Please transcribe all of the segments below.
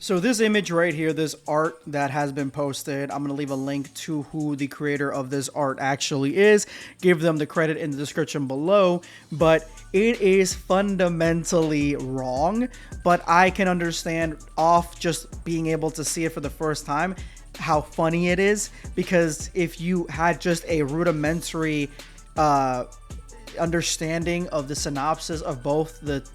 So this image right here, this art that has been posted, I'm going to leave a link to who the creator of this art actually is, give them the credit in the description below, but it is fundamentally wrong, but I can understand off just being able to see it for the first time how funny it is, because if you had just a rudimentary understanding of the synopsis of both the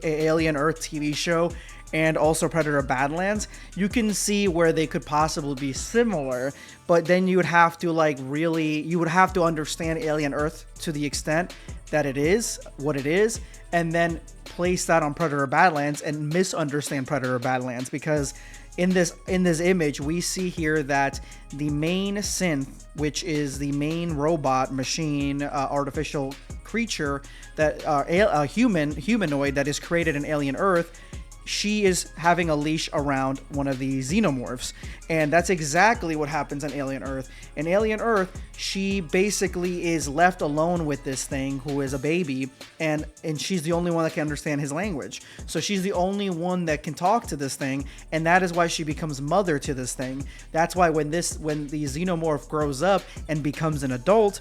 Alien Earth TV show and also Predator Badlands, you can see where they could possibly be similar, but then you would have to you would have to understand Alien Earth to the extent that it is what it is, and then place that on Predator Badlands and misunderstand Predator Badlands, because in this image we see here that the main synth, which is the main robot machine artificial creature that a humanoid that is created in Alien Earth, she is having a leash around one of the xenomorphs, and that's exactly what happens in Alien Earth. In Alien Earth, she basically is left alone with this thing who is a baby, and she's the only one that can understand his language. So she's the only one that can talk to this thing, and that is why she becomes mother to this thing. That's why when the xenomorph grows up and becomes an adult,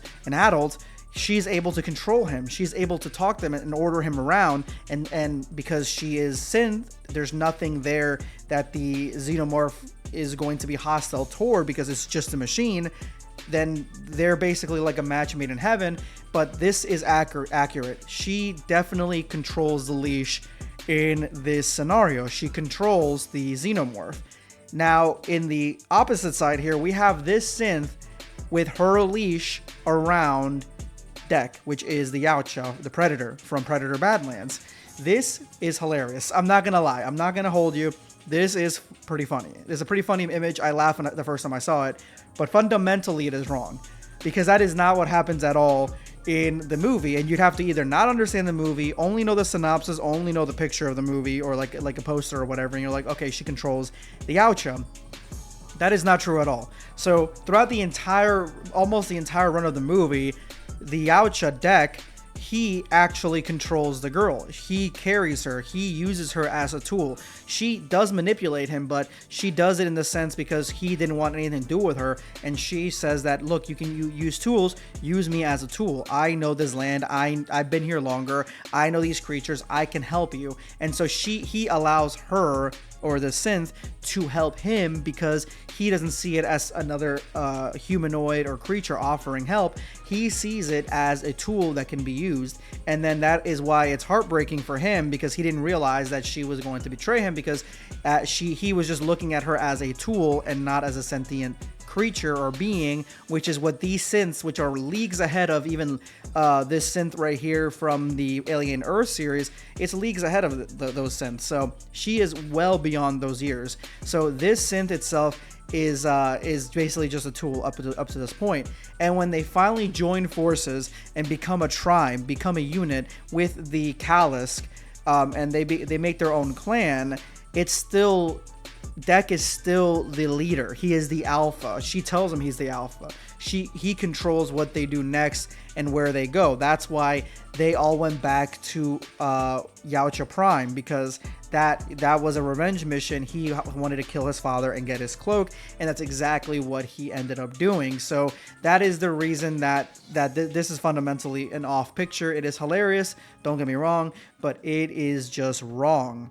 she's able to control him. She's able to talk to him and order him around. And because she is synth, there's nothing there that the xenomorph is going to be hostile toward, because it's just a machine. Then they're basically like a match made in heaven. But this is accurate. She definitely controls the leash in this scenario. She controls the xenomorph. Now, in the opposite side here, we have this synth with her leash around Deck, which is the Yautja, the Predator from Predator Badlands. This is hilarious. I'm not gonna lie. I'm not gonna hold you. This is pretty funny. It's a pretty funny image. I laughed the first time I saw it, but fundamentally it is wrong, because that is not what happens at all in the movie. And you'd have to either not understand the movie, only know the synopsis, only know the picture of the movie, or like a poster or whatever, and you're like, okay, she controls the Yautja. That is not true at all. So throughout almost the entire run of the movie, the Yautja Deck, he actually controls the girl. He carries her. He uses her as a tool. She does manipulate him, but she does it in the sense because he didn't want anything to do with her. And she says that, look, you can use tools. Use me as a tool. I know this land. I've been here longer. I know these creatures. I can help you. And so he allows her, or the synth, to help him, because he doesn't see it as another humanoid or creature offering help. He sees it as a tool that can be used. And then that is why it's heartbreaking for him, because he didn't realize that she was going to betray him, because he was just looking at her as a tool and not as a sentient creature or being, which is what these synths, which are leagues ahead of even this synth right here from the Alien Earth series, it's leagues ahead of those synths. So she is well beyond those years. So this synth itself is basically just a tool up to this point. And when they finally join forces and become a tribe, become a unit with the Kalisk, and they make their own clan, it's still, Deck is still the leader. He is the alpha. She tells him he's the alpha. He controls what they do next and where they go. That's why they all went back to Yautja Prime, because that was a revenge mission. He wanted to kill his father and get his cloak, and that's exactly what he ended up doing. So that is the reason that this is fundamentally an off picture. It is hilarious, don't get me wrong, but it is just wrong.